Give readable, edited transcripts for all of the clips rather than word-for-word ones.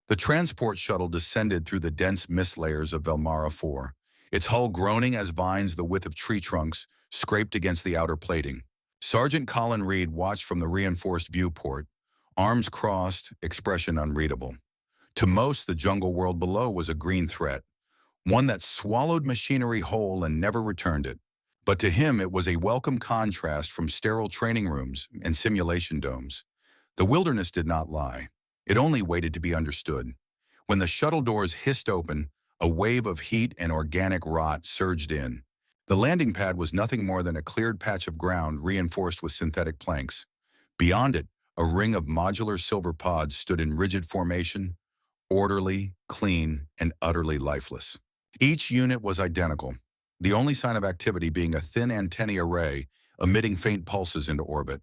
The transport shuttle descended through the dense mist layers of Velmara 4, its hull groaning as vines the width of tree trunks scraped against the outer plating. Sergeant Colin Reed watched from the reinforced viewport, arms crossed, expression unreadable. To most, the jungle world below was a green threat, one that swallowed machinery whole and never returned it. But to him, it was a welcome contrast from sterile training rooms and simulation domes. The wilderness did not lie. It only waited to be understood. When the shuttle doors hissed open, a wave of heat and organic rot surged in. The landing pad was nothing more than a cleared patch of ground reinforced with synthetic planks. Beyond it, a ring of modular silver pods stood in rigid formation, orderly, clean, and utterly lifeless. Each unit was identical, the only sign of activity being a thin antennae array emitting faint pulses into orbit.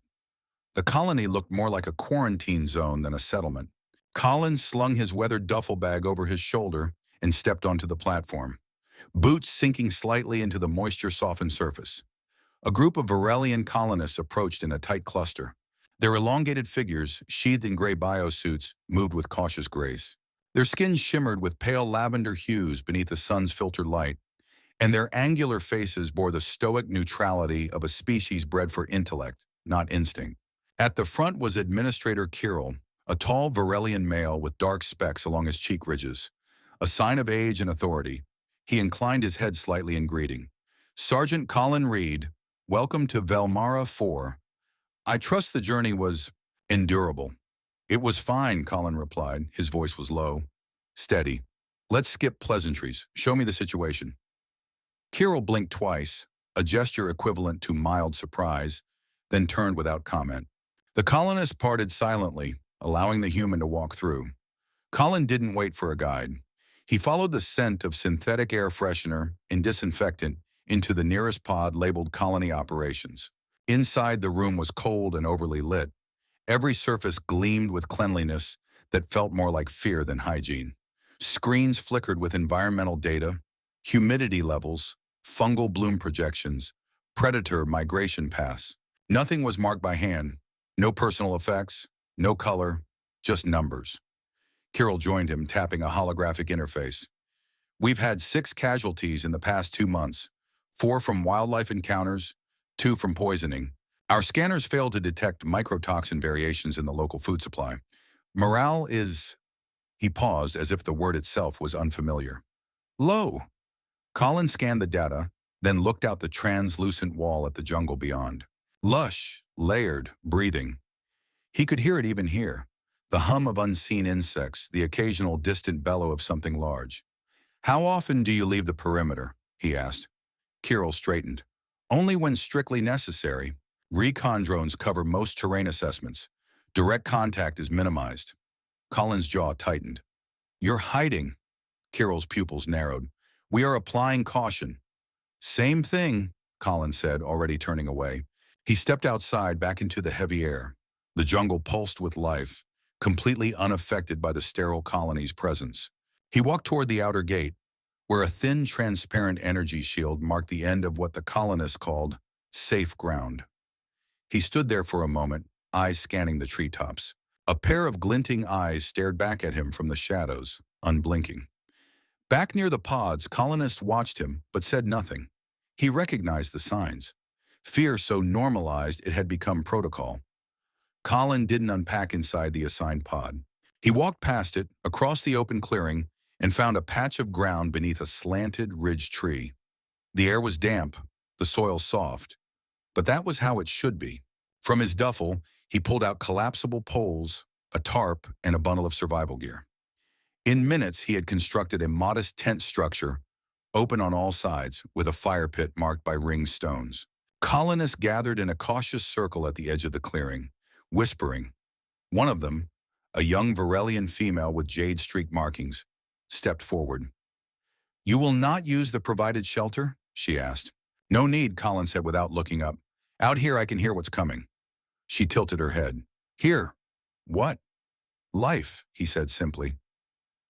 The colony looked more like a quarantine zone than a settlement. Colin slung his weathered duffel bag over his shoulder and stepped onto the platform, boots sinking slightly into the moisture-softened surface. A group of Varelian colonists approached in a tight cluster. Their elongated figures, sheathed in gray biosuits, moved with cautious grace. Their skins shimmered with pale lavender hues beneath the sun's filtered light, and their angular faces bore the stoic neutrality of a species bred for intellect, not instinct. At the front was Administrator Kirill, a tall Varelian male with dark specks along his cheek ridges. A sign of age and authority, he inclined his head slightly in greeting. Sergeant Colin Reed, welcome to Velmara 4. I trust the journey was endurable. It was fine, Colin replied. His voice was low, steady. Let's skip pleasantries. Show me the situation. Kirill blinked twice, a gesture equivalent to mild surprise, then turned without comment. The colonists parted silently, allowing the human to walk through. Colin didn't wait for a guide. He followed the scent of synthetic air freshener and disinfectant into the nearest pod labeled Colony Operations. Inside, the room was cold and overly lit. Every surface gleamed with cleanliness that felt more like fear than hygiene. Screens flickered with environmental data, humidity levels, fungal bloom projections, predator migration paths. Nothing was marked by hand. No personal effects, no color, just numbers. Kirill joined him, tapping a holographic interface. We've had 6 casualties in the past 2 months, 4 from wildlife encounters, 2 from poisoning. Our scanners failed to detect microtoxin variations in the local food supply. Morale is... He paused as if the word itself was unfamiliar. Low. Colin scanned the data, then looked out the translucent wall at the jungle beyond. Lush, layered, breathing. He could hear it even here, the hum of unseen insects, the occasional distant bellow of something large. How often do you leave the perimeter? He asked. Kirill straightened. Only when strictly necessary. Recon drones cover most terrain assessments. Direct contact is minimized. Colin's jaw tightened. You're hiding. Kirill's pupils narrowed. We are applying caution. Same thing, Colin said, already turning away. He stepped outside back into the heavy air. The jungle pulsed with life, completely unaffected by the sterile colony's presence. He walked toward the outer gate, where a thin, transparent energy shield marked the end of what the colonists called safe ground. He stood there for a moment, eyes scanning the treetops. A pair of glinting eyes stared back at him from the shadows, unblinking. Back near the pods, colonists watched him, but said nothing. He recognized the signs. Fear so normalized it had become protocol. Colin didn't unpack inside the assigned pod. He walked past it, across the open clearing, and found a patch of ground beneath a slanted, ridged tree. The air was damp, the soil soft, but that was how it should be. From his duffel, he pulled out collapsible poles, a tarp, and a bundle of survival gear. In minutes, he had constructed a modest tent structure, open on all sides, with a fire pit marked by ringed stones. Colonists gathered in a cautious circle at the edge of the clearing, whispering. One of them, a young Varelian female with jade-streaked markings, stepped forward. You will not use the provided shelter? She asked. No need, Colin said without looking up. Out here I can hear what's coming. She tilted her head. Here. What? Life, he said simply.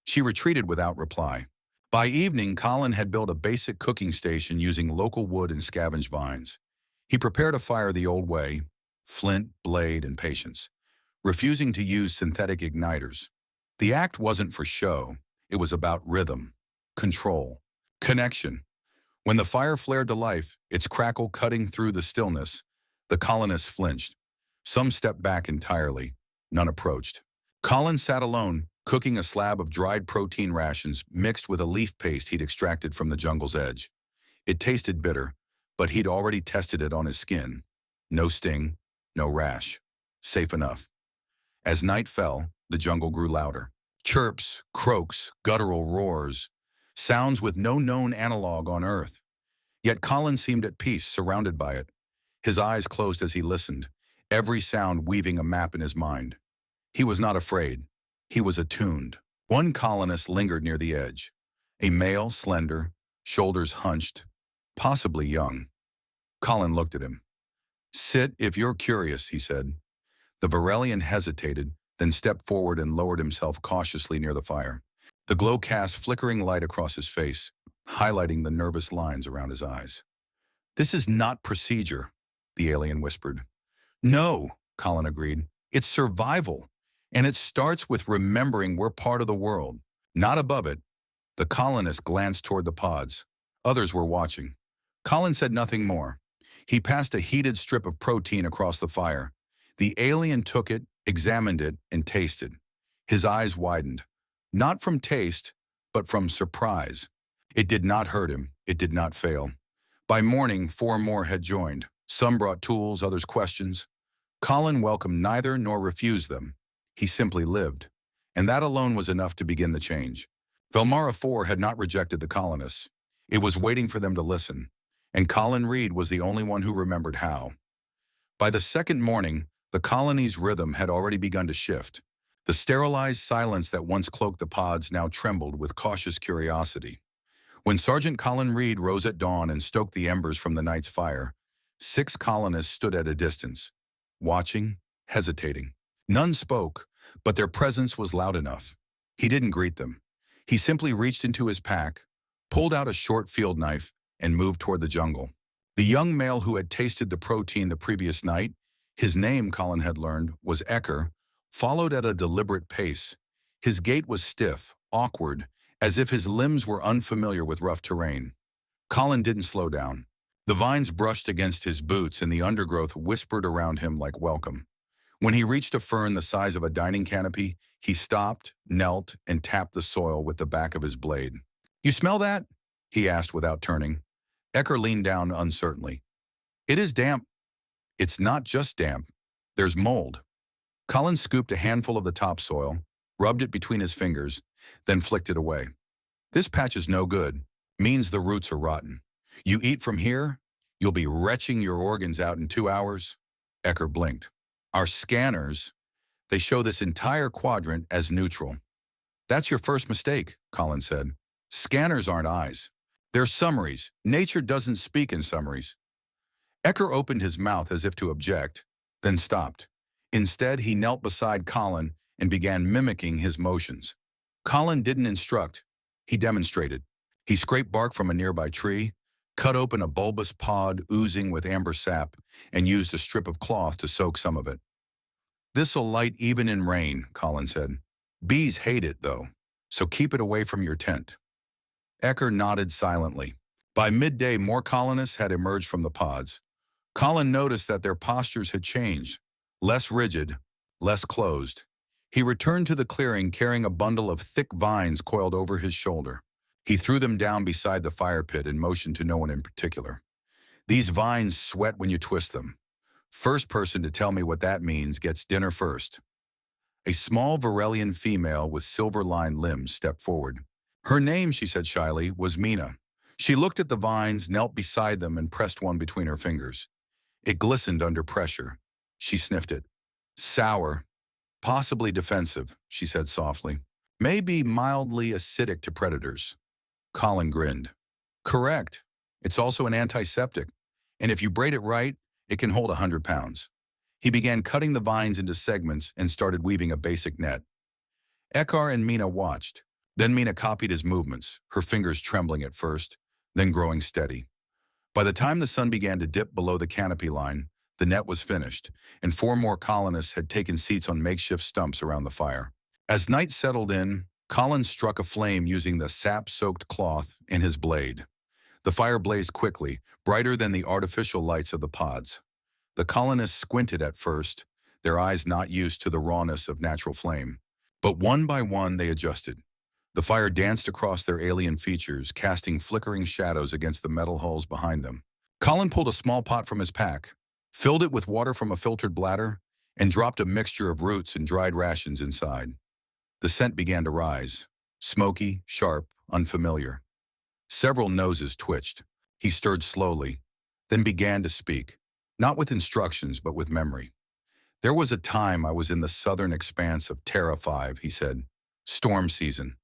She retreated without reply. By evening, Colin had built a basic cooking station using local wood and scavenged vines. He prepared a fire the old way, flint, blade, and patience, refusing to use synthetic igniters. The act wasn't for show. It was about rhythm, control, connection. When the fire flared to life, its crackle cutting through the stillness, the colonists flinched. Some stepped back entirely. None approached. Colin sat alone, cooking a slab of dried protein rations mixed with a leaf paste he'd extracted from the jungle's edge. It tasted bitter, but he'd already tested it on his skin. No sting, no rash. Safe enough. As night fell, the jungle grew louder. Chirps, croaks, guttural roars. Sounds with no known analog on Earth. Yet Colin seemed at peace, surrounded by it. His eyes closed as he listened, every sound weaving a map in his mind. He was not afraid. He was attuned. One colonist lingered near the edge. A male, slender, shoulders hunched, possibly young. Colin looked at him. "Sit if you're curious," he said. The Varelian hesitated, then stepped forward and lowered himself cautiously near the fire. The glow cast flickering light across his face, highlighting the nervous lines around his eyes. "This is not procedure," the alien whispered. "No," Colin agreed. "It's survival, and it starts with remembering we're part of the world, not above it." The colonist glanced toward the pods. Others were watching. Colin said nothing more. He passed a heated strip of protein across the fire. The alien took it, examined it, and tasted. His eyes widened. Not from taste, but from surprise. It did not hurt him. It did not fail. By morning, 4 more had joined. Some brought tools, others questions. Colin welcomed neither nor refused them. He simply lived. And that alone was enough to begin the change. Velmara 4 had not rejected the colonists. It was waiting for them to listen. And Colin Reed was the only one who remembered how. By the second morning, the colony's rhythm had already begun to shift. The sterilized silence that once cloaked the pods now trembled with cautious curiosity. When Sergeant Colin Reed rose at dawn and stoked the embers from the night's fire, 6 colonists stood at a distance, watching, hesitating. None spoke, but their presence was loud enough. He didn't greet them. He simply reached into his pack, pulled out a short field knife, and moved toward the jungle. The young male who had tasted the protein the previous night, his name, Colin had learned, was Ecker, followed at a deliberate pace. His gait was stiff, awkward, as if his limbs were unfamiliar with rough terrain. Colin didn't slow down. The vines brushed against his boots and the undergrowth whispered around him like welcome. When he reached a fern the size of a dining canopy, he stopped, knelt, and tapped the soil with the back of his blade. "You smell that?" he asked without turning. Ecker leaned down uncertainly. "It is damp." "It's not just damp. There's mold." Colin scooped a handful of the topsoil, rubbed it between his fingers, then flicked it away. "This patch is no good. Means the roots are rotten. You eat from here, you'll be retching your organs out in 2 hours." Ecker blinked. "Our scanners, they show this entire quadrant as neutral." "That's your first mistake," Colin said. "Scanners aren't eyes. They're summaries. Nature doesn't speak in summaries." Ecker opened his mouth as if to object, then stopped. Instead, he knelt beside Colin and began mimicking his motions. Colin didn't instruct. He demonstrated. He scraped bark from a nearby tree, cut open a bulbous pod oozing with amber sap, and used a strip of cloth to soak some of it. "This'll light even in rain," Colin said. "Bees hate it, though, so keep it away from your tent." Ecker nodded silently. By midday, more colonists had emerged from the pods. Colin noticed that their postures had changed, less rigid, less closed. He returned to the clearing carrying a bundle of thick vines coiled over his shoulder. He threw them down beside the fire pit and motioned to no one in particular. "These vines sweat when you twist them. First person to tell me what that means gets dinner first." A small Varelian female with silver-lined limbs stepped forward. Her name, she said shyly, was Mina. She looked at the vines, knelt beside them, and pressed one between her fingers. It glistened under pressure. She sniffed it. "Sour. Possibly defensive," she said softly. "Maybe mildly acidic to predators." Colin grinned. "Correct. It's also an antiseptic, and if you braid it right, it can hold 100 pounds. He began cutting the vines into segments and started weaving a basic net. Ecker and Mina watched. Then Mina copied his movements, her fingers trembling at first, then growing steady. By the time the sun began to dip below the canopy line, the net was finished, and 4 more colonists had taken seats on makeshift stumps around the fire. As night settled in, Colin struck a flame using the sap-soaked cloth in his blade. The fire blazed quickly, brighter than the artificial lights of the pods. The colonists squinted at first, their eyes not used to the rawness of natural flame. But one by one they adjusted. The fire danced across their alien features, casting flickering shadows against the metal hulls behind them. Colin pulled a small pot from his pack, filled it with water from a filtered bladder, and dropped a mixture of roots and dried rations inside. The scent began to rise, smoky, sharp, unfamiliar. Several noses twitched. He stirred slowly, then began to speak, not with instructions but with memory. There was a time I was in the southern expanse of Terra 5, he said. Storm season.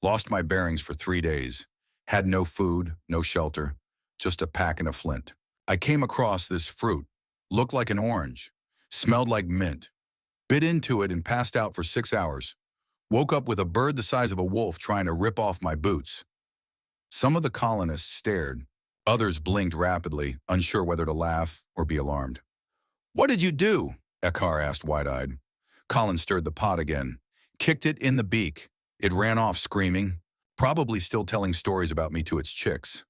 Lost my bearings for 3 days. Had no food, no shelter, just a pack and a flint. I came across this fruit. Looked like an orange. Smelled like mint. Bit into it and passed out for 6 hours. Woke up with a bird the size of a wolf trying to rip off my boots. Some of the colonists stared. Others blinked rapidly, unsure whether to laugh or be alarmed. "What did you do?" Eckhar asked wide-eyed. Colin stirred the pot again, kicked it in the beak. It ran off screaming, probably still telling stories about me to its chicks.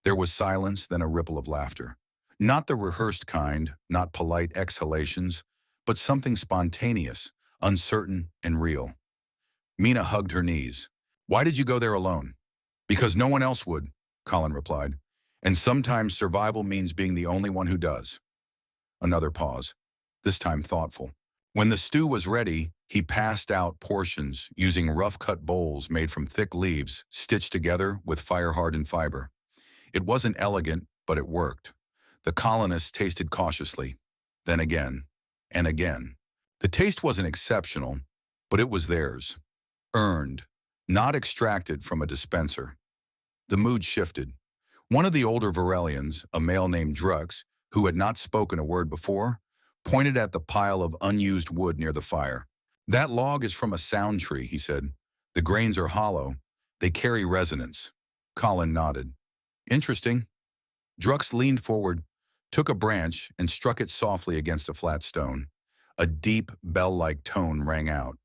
There was silence, then a ripple of laughter. Not the rehearsed kind, not polite exhalations, but something spontaneous, uncertain, and real. Mina hugged her knees. "Why did you go there alone?" "Because no one else would," Colin replied. "And sometimes survival means being the only one who does." Another pause, this time thoughtful. When the stew was ready, he passed out portions using rough-cut bowls made from thick leaves stitched together with fire-hardened fiber. It wasn't elegant, but it worked. The colonists tasted cautiously, then again, and again. The taste wasn't exceptional, but it was theirs. Earned, not extracted from a dispenser. The mood shifted. One of the older Varelians, a male named Drux, who had not spoken a word before, pointed at the pile of unused wood near the fire. "That log is from a sound tree," he said. "The grains are hollow. They carry resonance." Colin nodded. "Interesting." Drux leaned forward, took a branch, and struck it softly against a flat stone. A deep, bell-like tone rang out.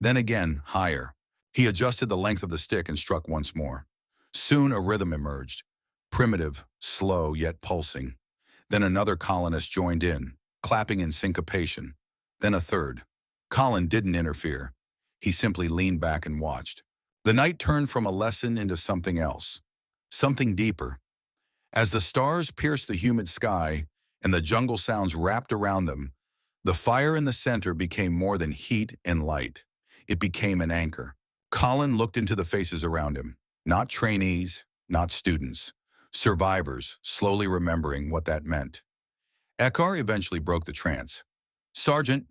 Then again, higher. He adjusted the length of the stick and struck once more. Soon a rhythm emerged, primitive, slow, yet pulsing. Then another colonist joined in, clapping in syncopation. Then a third. Colin didn't interfere. He simply leaned back and watched. The night turned from a lesson into something else. Something deeper. As the stars pierced the humid sky and the jungle sounds wrapped around them, the fire in the center became more than heat and light. It became an anchor. Colin looked into the faces around him. Not trainees, not students. Survivors, slowly remembering what that meant. Eckhar eventually broke the trance. "Sergeant,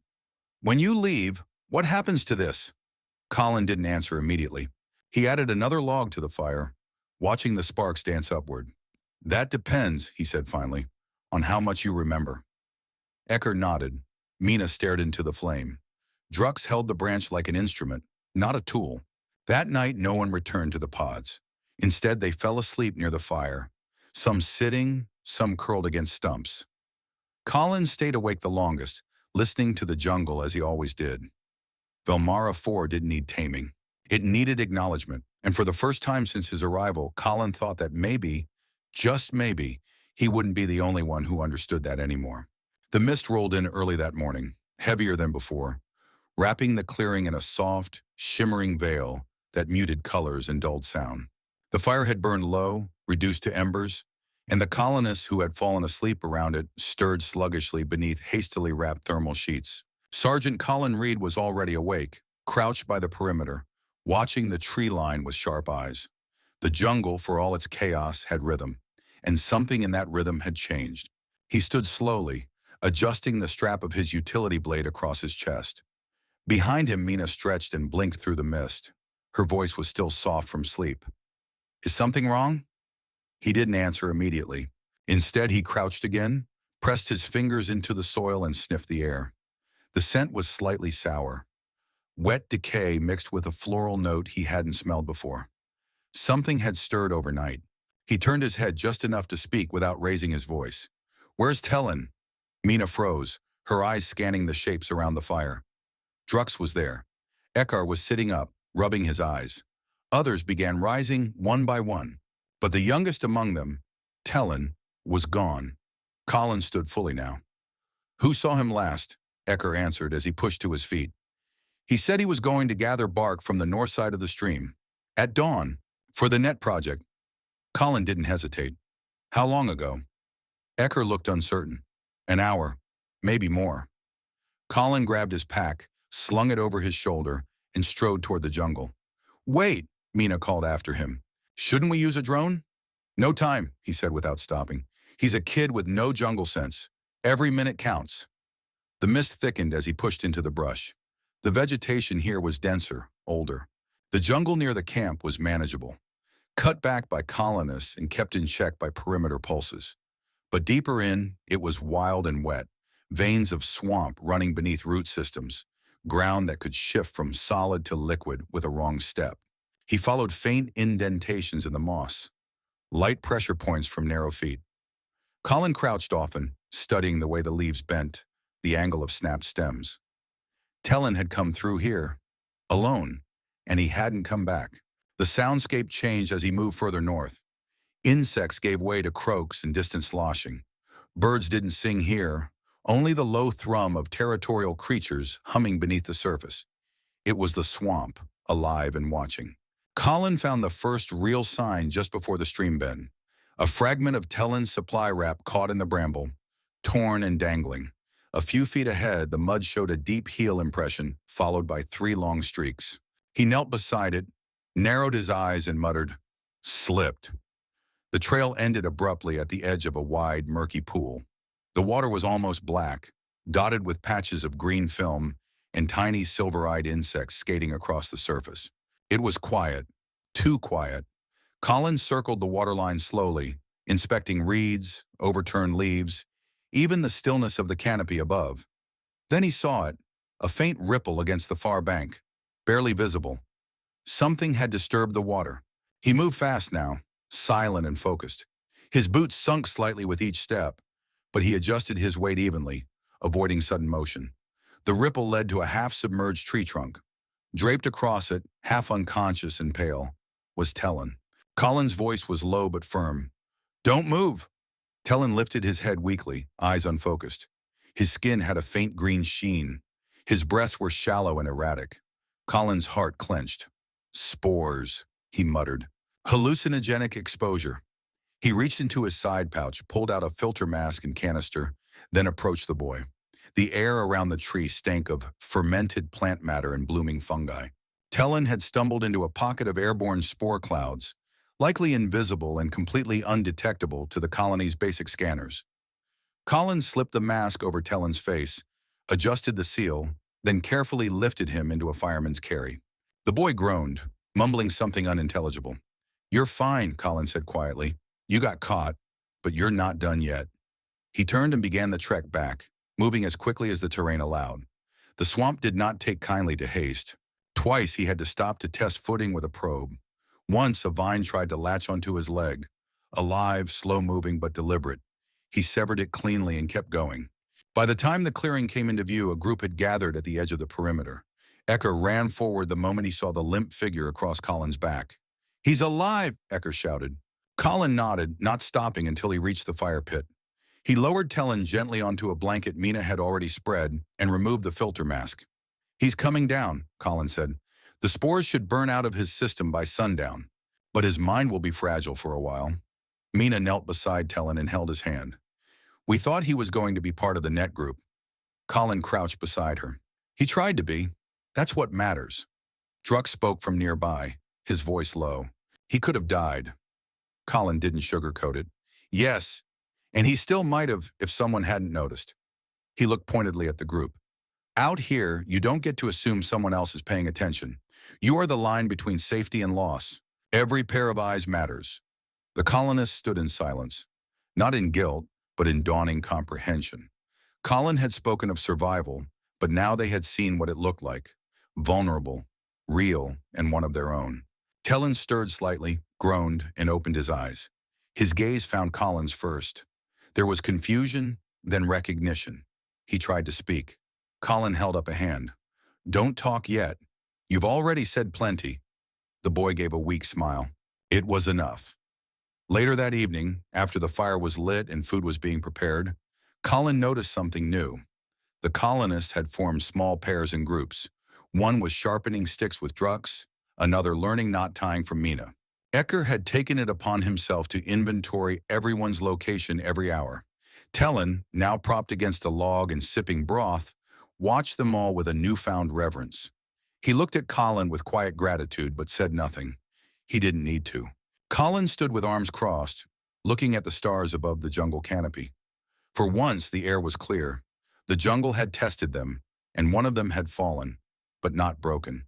when you leave, what happens to this?" Colin didn't answer immediately. He added another log to the fire, watching the sparks dance upward. "That depends," he said finally, "on how much you remember." Eckhar nodded. Mina stared into the flame. Drux held the branch like an instrument, not a tool. That night, no one returned to the pods. Instead, they fell asleep near the fire, some sitting, some curled against stumps. Colin stayed awake the longest, listening to the jungle as he always did. Velmara 4 didn't need taming. It needed acknowledgement, and for the first time since his arrival, Colin thought that maybe, just maybe, he wouldn't be the only one who understood that anymore. The mist rolled in early that morning, heavier than before, wrapping the clearing in a soft, shimmering veil that muted colors and dulled sound. The fire had burned low, reduced to embers, and the colonists who had fallen asleep around it stirred sluggishly beneath hastily wrapped thermal sheets. Sergeant Colin Reed was already awake, crouched by the perimeter, watching the tree line with sharp eyes. The jungle, for all its chaos, had rhythm, and something in that rhythm had changed. He stood slowly, adjusting the strap of his utility blade across his chest. Behind him, Mina stretched and blinked through the mist. Her voice was still soft from sleep. "Is something wrong?" He didn't answer immediately. Instead, he crouched again, pressed his fingers into the soil and sniffed the air. The scent was slightly sour. Wet decay mixed with a floral note he hadn't smelled before. Something had stirred overnight. He turned his head just enough to speak without raising his voice. "Where's Tellin?" Mina froze, her eyes scanning the shapes around the fire. Drux was there. Eckhart was sitting up, rubbing his eyes. Others began rising one by one. But the youngest among them, Tellen, was gone. Colin stood fully now. Who saw him last? Eckhart answered as he pushed to his feet. He said he was going to gather bark from the north side of the stream. At dawn, for the net project. Colin didn't hesitate. How long ago? Eckhart looked uncertain. An hour, maybe more. Colin grabbed his pack, slung it over his shoulder, and strode toward the jungle. Wait, Mina called after him. Shouldn't we use a drone? No time, he said without stopping. He's a kid with no jungle sense. Every minute counts. The mist thickened as he pushed into the brush. The vegetation here was denser, older. The jungle near the camp was manageable, cut back by colonists and kept in check by perimeter pulses. But deeper in, it was wild and wet, veins of swamp running beneath root systems, ground that could shift from solid to liquid with a wrong step. He followed faint indentations in the moss, light pressure points from narrow feet. Colin crouched often, studying the way the leaves bent, the angle of snapped stems. Tellen had come through here, alone, and he hadn't come back. The soundscape changed as he moved further north. Insects gave way to croaks and distant sloshing. Birds didn't sing here, only the low thrum of territorial creatures humming beneath the surface. It was the swamp, alive and watching. Colin found the first real sign just before the stream bend. A fragment of Tellen's supply wrap caught in the bramble, torn and dangling. A few feet ahead, the mud showed a deep heel impression, followed by 3 long streaks. He knelt beside it, narrowed his eyes and muttered, "Slipped." The trail ended abruptly at the edge of a wide, murky pool. The water was almost black, dotted with patches of green film and tiny silver-eyed insects skating across the surface. It was quiet, too quiet. Colin circled the waterline slowly, inspecting reeds, overturned leaves, even the stillness of the canopy above. Then he saw it, a faint ripple against the far bank, barely visible. Something had disturbed the water. He moved fast now, silent and focused. His boots sunk slightly with each step, but he adjusted his weight evenly, avoiding sudden motion. The ripple led to a half-submerged tree trunk. Draped across it, half unconscious and pale, was Tellen. Colin's voice was low but firm. "Don't move!" Tellen lifted his head weakly, eyes unfocused. His skin had a faint green sheen. His breaths were shallow and erratic. Colin's heart clenched. "Spores," he muttered. "Hallucinogenic exposure." He reached into his side pouch, pulled out a filter mask and canister, then approached the boy. The air around the tree stank of fermented plant matter and blooming fungi. Tellen had stumbled into a pocket of airborne spore clouds, likely invisible and completely undetectable to the colony's basic scanners. Colin slipped the mask over Tellen's face, adjusted the seal, then carefully lifted him into a fireman's carry. The boy groaned, mumbling something unintelligible. "You're fine," Colin said quietly. "You got caught, but you're not done yet." He turned and began the trek back, moving as quickly as the terrain allowed. The swamp did not take kindly to haste. Twice he had to stop to test footing with a probe. Once a vine tried to latch onto his leg. Alive, slow-moving but deliberate. He severed it cleanly and kept going. By the time the clearing came into view, a group had gathered at the edge of the perimeter. Eckhart ran forward the moment he saw the limp figure across Colin's back. "He's alive!" Eckhart shouted. Colin nodded, not stopping until he reached the fire pit. He lowered Tellen gently onto a blanket Mina had already spread and removed the filter mask. "He's coming down," Colin said. "The spores should burn out of his system by sundown, but his mind will be fragile for a while." Mina knelt beside Tellen and held his hand. "We thought he was going to be part of the net group." Colin crouched beside her. "He tried to be. That's what matters." Druck spoke from nearby, his voice low. "He could have died." Colin didn't sugarcoat it. "Yes, and he still might have if someone hadn't noticed." He looked pointedly at the group. "Out here, you don't get to assume someone else is paying attention. You are the line between safety and loss. Every pair of eyes matters." The colonists stood in silence, not in guilt, but in dawning comprehension. Colin had spoken of survival, but now they had seen what it looked like. Vulnerable, real, and one of their own. Tellen stirred slightly, groaned, and opened his eyes. His gaze found Colin's first. There was confusion, then recognition. He tried to speak. Colin held up a hand. "Don't talk yet." You've already said plenty. The boy gave a weak smile. It was enough. Later that evening, after the fire was lit and food was being prepared, Colin noticed something new. The colonists had formed small pairs and groups. One was sharpening sticks with Drux, another learning knot tying from Mina. Ecker had taken it upon himself to inventory everyone's location every hour. Tellin, now propped against a log and sipping broth, watched them all with a newfound reverence. He looked at Colin with quiet gratitude but said nothing. He didn't need to. Colin stood with arms crossed, looking at the stars above the jungle canopy. For once, the air was clear. The jungle had tested them, and one of them had fallen, but not broken.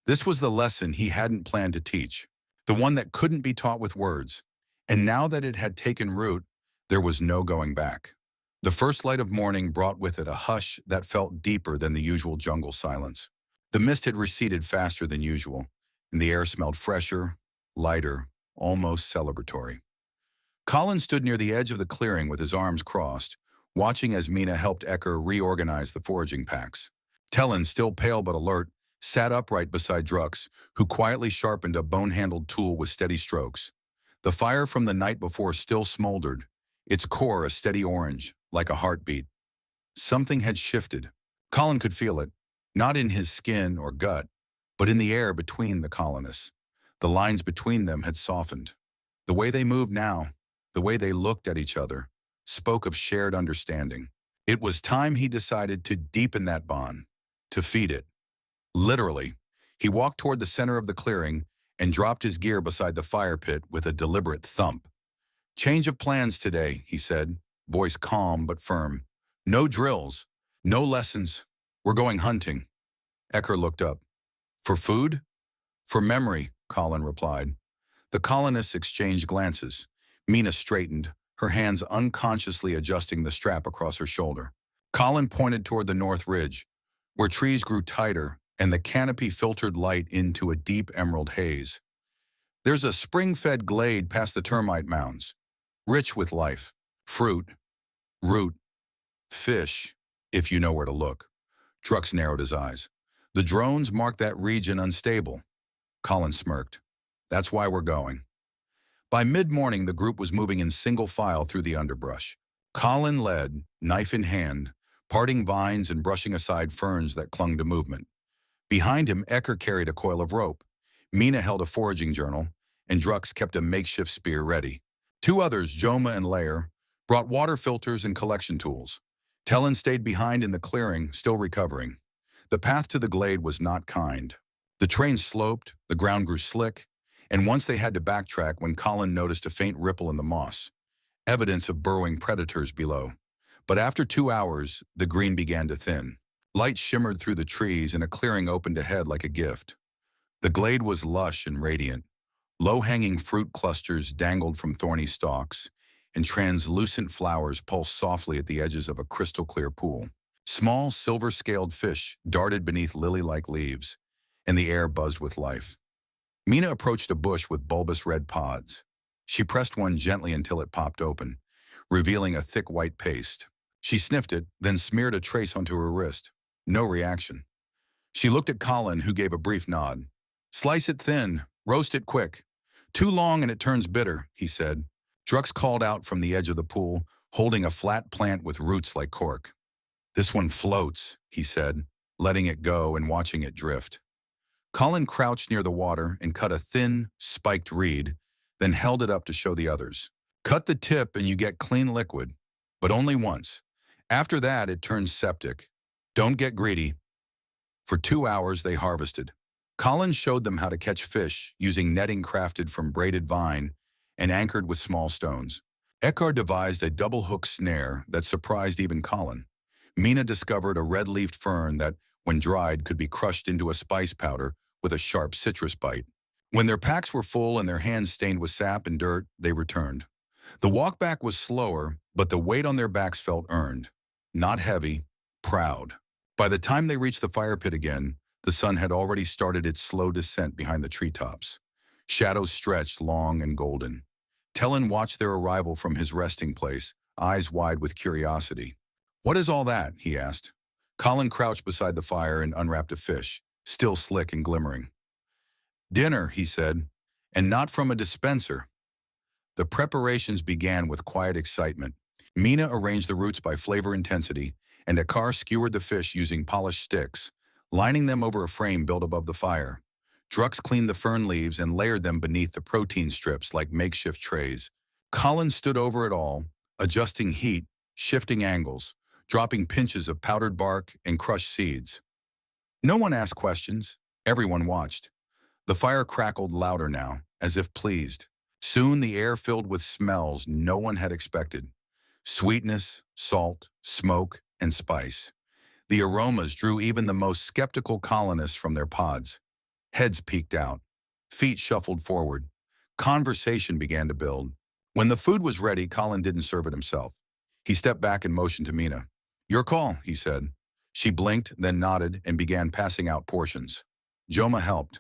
This was the lesson he hadn't planned to teach, the one that couldn't be taught with words. And now that it had taken root, there was no going back. The first light of morning brought with it a hush that felt deeper than the usual jungle silence. The mist had receded faster than usual, and the air smelled fresher, lighter, almost celebratory. Colin stood near the edge of the clearing with his arms crossed, watching as Mina helped Ecker reorganize the foraging packs. Tellin, still pale but alert, sat upright beside Drux, who quietly sharpened a bone-handled tool with steady strokes. The fire from the night before still smoldered, its core a steady orange, like a heartbeat. Something had shifted. Colin could feel it, not in his skin or gut, but in the air between the colonists. The lines between them had softened. The way they moved now, the way they looked at each other, spoke of shared understanding. It was time, he decided, to deepen that bond, to feed it. Literally, he walked toward the center of the clearing and dropped his gear beside the fire pit with a deliberate thump. "Change of plans today," he said, voice calm but firm. "No drills, no lessons. We're going hunting." Ecker looked up. "For food?" "For memory," Colin replied. The colonists exchanged glances. Mina straightened, her hands unconsciously adjusting the strap across her shoulder. Colin pointed toward the north ridge, where trees grew tighter and the canopy filtered light into a deep emerald haze. "There's a spring-fed glade past the termite mounds, rich with life, fruit, root, fish, if you know where to look." Drux narrowed his eyes. "The drones mark that region unstable." Colin smirked. "That's why we're going." By mid-morning, the group was moving in single file through the underbrush. Colin led, knife in hand, parting vines and brushing aside ferns that clung to movement. Behind him, Ecker carried a coil of rope. Mina held a foraging journal, and Drux kept a makeshift spear ready. Two others, Joma and Lair, brought water filters and collection tools. Tellin stayed behind in the clearing, still recovering. The path to the glade was not kind. The train sloped, the ground grew slick, and once they had to backtrack when Colin noticed a faint ripple in the moss, evidence of burrowing predators below. But after 2 hours, the green began to thin. Light shimmered through the trees and a clearing opened ahead like a gift. The glade was lush and radiant. Low-hanging fruit clusters dangled from thorny stalks, and translucent flowers pulsed softly at the edges of a crystal-clear pool. Small, silver-scaled fish darted beneath lily-like leaves, and the air buzzed with life. Mina approached a bush with bulbous red pods. She pressed one gently until it popped open, revealing a thick white paste. She sniffed it, then smeared a trace onto her wrist. No reaction. She looked at Colin, who gave a brief nod. "Slice it thin, roast it quick. Too long and it turns bitter," he said. Drux called out from the edge of the pool, holding a flat plant with roots like cork. "This one floats," he said, letting it go and watching it drift. Colin crouched near the water and cut a thin, spiked reed, then held it up to show the others. "Cut the tip and you get clean liquid, but only once. After that, it turns septic. Don't get greedy." For 2 hours, they harvested. Colin showed them how to catch fish using netting crafted from braided vine and anchored with small stones. Eckar devised a double-hook snare that surprised even Colin. Mina discovered a red-leafed fern that, when dried, could be crushed into a spice powder with a sharp citrus bite. When their packs were full and their hands stained with sap and dirt, they returned. The walk back was slower, but the weight on their backs felt earned. Not heavy, proud. By the time they reached the fire pit again, the sun had already started its slow descent behind the treetops. Shadows stretched long and golden. Tellin watched their arrival from his resting place, eyes wide with curiosity. "What is all that?" he asked. Colin crouched beside the fire and unwrapped a fish, still slick and glimmering. "Dinner," he said, "and not from a dispenser." The preparations began with quiet excitement. Mina arranged the roots by flavor intensity, and Akar skewered the fish using polished sticks, lining them over a frame built above the fire. Drux cleaned the fern leaves and layered them beneath the protein strips like makeshift trays. Colin stood over it all, adjusting heat, shifting angles, dropping pinches of powdered bark and crushed seeds. No one asked questions. Everyone watched. The fire crackled louder now, as if pleased. Soon the air filled with smells no one had expected. Sweetness, salt, smoke, and spice. The aromas drew even the most skeptical colonists from their pods. Heads peeked out. Feet shuffled forward. Conversation began to build. When the food was ready, Colin didn't serve it himself. He stepped back and motioned to Mina. "Your call," he said. She blinked, then nodded, and began passing out portions. Joma helped.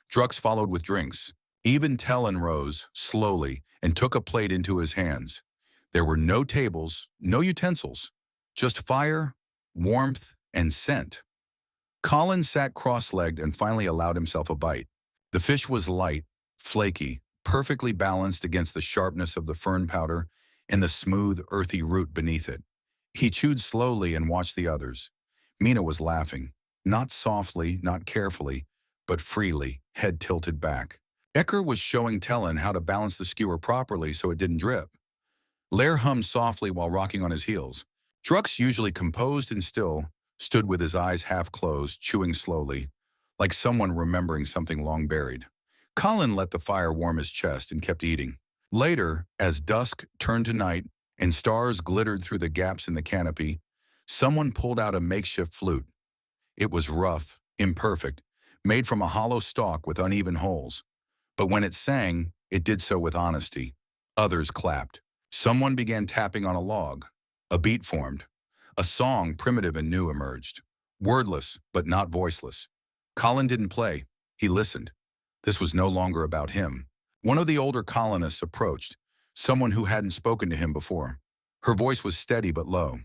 Drux followed with drinks. Even Tellin rose, slowly, and took a plate into his hands. There were no tables, no utensils, just fire, warmth, and scent. Colin sat cross-legged and finally allowed himself a bite. The fish was light, flaky, perfectly balanced against the sharpness of the fern powder and the smooth, earthy root beneath it. He chewed slowly and watched the others. Mina was laughing, not softly, not carefully, but freely, head tilted back. Ecker was showing Tellin how to balance the skewer properly so it didn't drip. Lair hummed softly while rocking on his heels. Drux, usually composed and still, stood with his eyes half closed, chewing slowly, like someone remembering something long buried. Colin let the fire warm his chest and kept eating. Later, as dusk turned to night and stars glittered through the gaps in the canopy, someone pulled out a makeshift flute. It was rough, imperfect, made from a hollow stalk with uneven holes. But when it sang, it did so with honesty. Others clapped. Someone began tapping on a log. A beat formed. A song, primitive and new, emerged. Wordless, but not voiceless. Colin didn't play. He listened. This was no longer about him. One of the older colonists approached, someone who hadn't spoken to him before. Her voice was steady but low.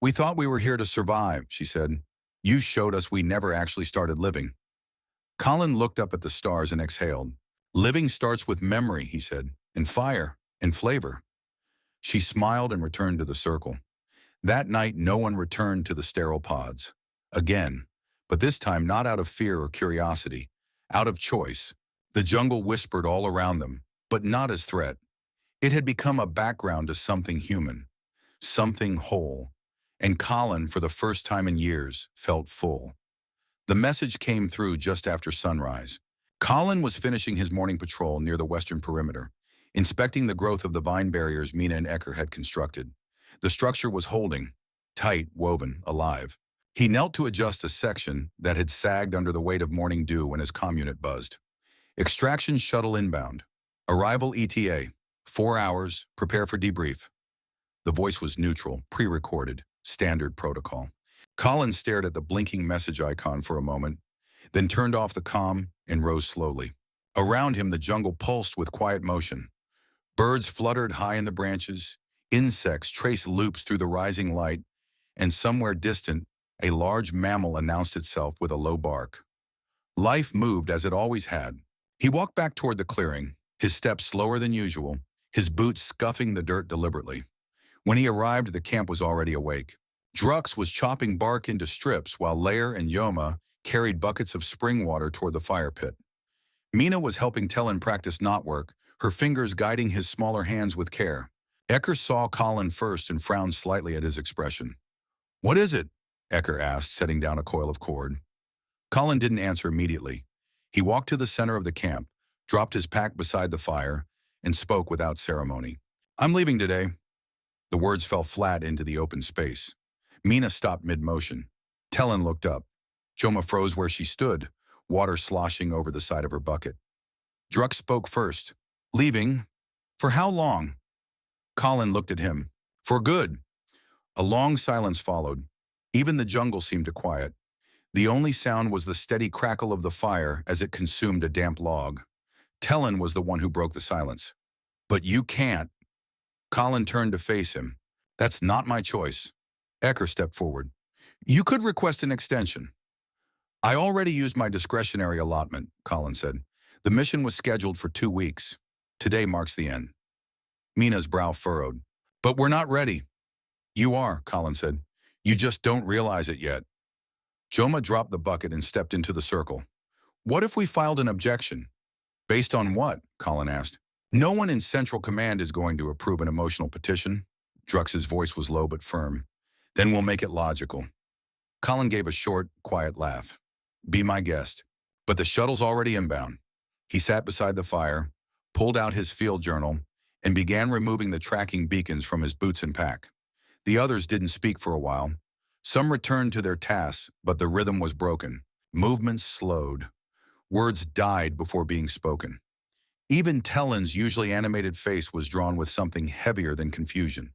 "We thought we were here to survive," she said. "You showed us we never actually started living." Colin looked up at the stars and exhaled. "Living starts with memory," he said, "and fire, and flavor." She smiled and returned to the circle. That night, no one returned to the sterile pods. Again, but this time not out of fear or curiosity, out of choice. The jungle whispered all around them, but not as threat. It had become a background to something human, something whole, and Colin, for the first time in years, felt full. The message came through just after sunrise. Colin was finishing his morning patrol near the western perimeter, inspecting the growth of the vine barriers Mina and Ecker had constructed. The structure was holding, tight, woven, alive. He knelt to adjust a section that had sagged under the weight of morning dew when his comm unit buzzed. "Extraction shuttle inbound. Arrival ETA. 4 hours. Prepare for debrief." The voice was neutral, pre-recorded, standard protocol. Colin stared at the blinking message icon for a moment, then turned off the comm and rose slowly. Around him, the jungle pulsed with quiet motion. Birds fluttered high in the branches, insects traced loops through the rising light, and somewhere distant, a large mammal announced itself with a low bark. Life moved as it always had. He walked back toward the clearing, his steps slower than usual, his boots scuffing the dirt deliberately. When he arrived, the camp was already awake. Drux was chopping bark into strips while Lair and Yoma carried buckets of spring water toward the fire pit. Mina was helping Tellin practice knotwork, her fingers guiding his smaller hands with care. Ecker saw Colin first and frowned slightly at his expression. "What is it?" Ecker asked, setting down a coil of cord. Colin didn't answer immediately. He walked to the center of the camp, dropped his pack beside the fire, and spoke without ceremony. "I'm leaving today." The words fell flat into the open space. Mina stopped mid-motion. Tellin looked up. Joma froze where she stood, water sloshing over the side of her bucket. Drux spoke first. "Leaving? For how long?" Colin looked at him. "For good." A long silence followed. Even the jungle seemed to quiet. The only sound was the steady crackle of the fire as it consumed a damp log. Tellin was the one who broke the silence. "But you can't." Colin turned to face him. "That's not my choice." Ecker stepped forward. "You could request an extension." I already used my discretionary allotment, Colin said. The mission was scheduled for 2 weeks. Today marks the end. Mina's brow furrowed. But we're not ready. You are, Colin said. You just don't realize it yet. Joma dropped the bucket and stepped into the circle. What if we filed an objection? Based on what? Colin asked. No one in Central Command is going to approve an emotional petition. Drux's voice was low but firm. Then we'll make it logical. Colin gave a short, quiet laugh. Be my guest. But the shuttle's already inbound. He sat beside the fire, pulled out his field journal, and began removing the tracking beacons from his boots and pack. The others didn't speak for a while. Some returned to their tasks, but the rhythm was broken. Movements slowed. Words died before being spoken. Even Tellen's usually animated face was drawn with something heavier than confusion.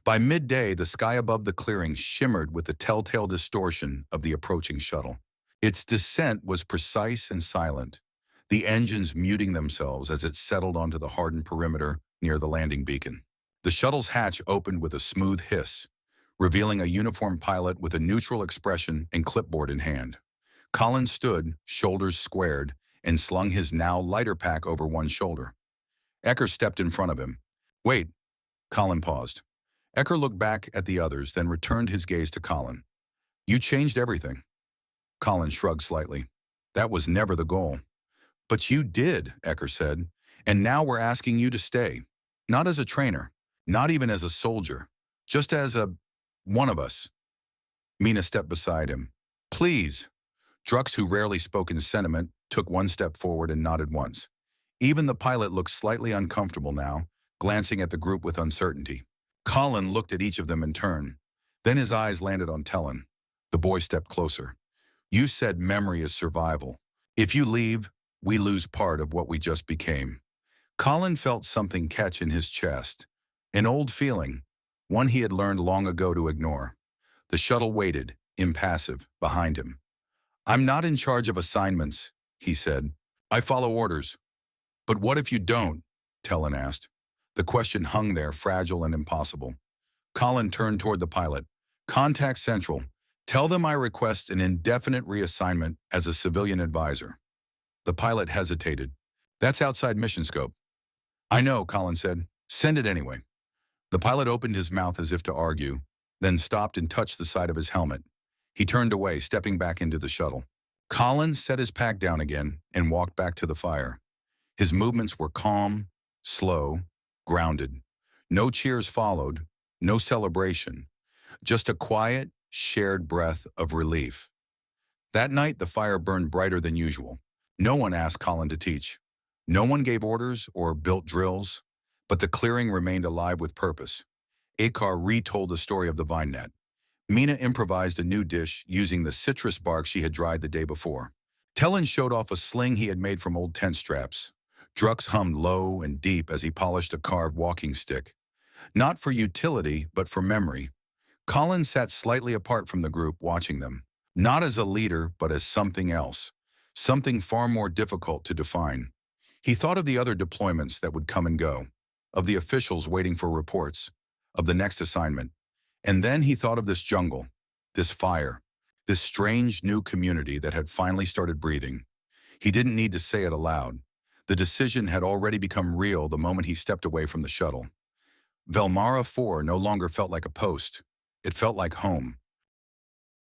By midday, the sky above the clearing shimmered with the telltale distortion of the approaching shuttle. Its descent was precise and silent, the engines muting themselves as it settled onto the hardened perimeter near the landing beacon. The shuttle's hatch opened with a smooth hiss, revealing a uniformed pilot with a neutral expression and clipboard in hand. Colin stood, shoulders squared, and slung his now lighter pack over one shoulder. Ecker stepped in front of him. Wait. Colin paused. Ecker looked back at the others, then returned his gaze to Colin. You changed everything. Colin shrugged slightly. That was never the goal. But you did, Ecker said, and now we're asking you to stay. Not as a trainer, not even as a soldier, just as one of us. Mina stepped beside him. Please. Drux, who rarely spoke in sentiment, took one step forward and nodded once. Even the pilot looked slightly uncomfortable now, glancing at the group with uncertainty. Colin looked at each of them in turn. Then his eyes landed on Tellen. The boy stepped closer. You said memory is survival. If you leave, we lose part of what we just became. Colin felt something catch in his chest. An old feeling, one he had learned long ago to ignore. The shuttle waited, impassive, behind him. I'm not in charge of assignments, he said. I follow orders. But what if you don't? Tellen asked. The question hung there, fragile and impossible. Colin turned toward the pilot. Contact Central. Tell them I request an indefinite reassignment as a civilian advisor. The pilot hesitated. That's outside mission scope. I know, Colin said. Send it anyway. The pilot opened his mouth as if to argue, then stopped and touched the side of his helmet. He turned away, stepping back into the shuttle. Colin set his pack down again and walked back to the fire. His movements were calm, slow, grounded. No cheers followed, no celebration, just a quiet, shared breath of relief. That night, the fire burned brighter than usual. No one asked Colin to teach. No one gave orders or built drills, but the clearing remained alive with purpose. Akar retold the story of the vine net. Mina improvised a new dish using the citrus bark she had dried the day before. Tellen showed off a sling he had made from old tent straps. Drux hummed low and deep as he polished a carved walking stick. Not for utility, but for memory. Colin sat slightly apart from the group, watching them. Not as a leader, but as something else. Something far more difficult to define. He thought of the other deployments that would come and go, of the officials waiting for reports, of the next assignment. And then he thought of this jungle, this fire, this strange new community that had finally started breathing. He didn't need to say it aloud. The decision had already become real the moment he stepped away from the shuttle. Velmara 4 no longer felt like a post. It felt like home.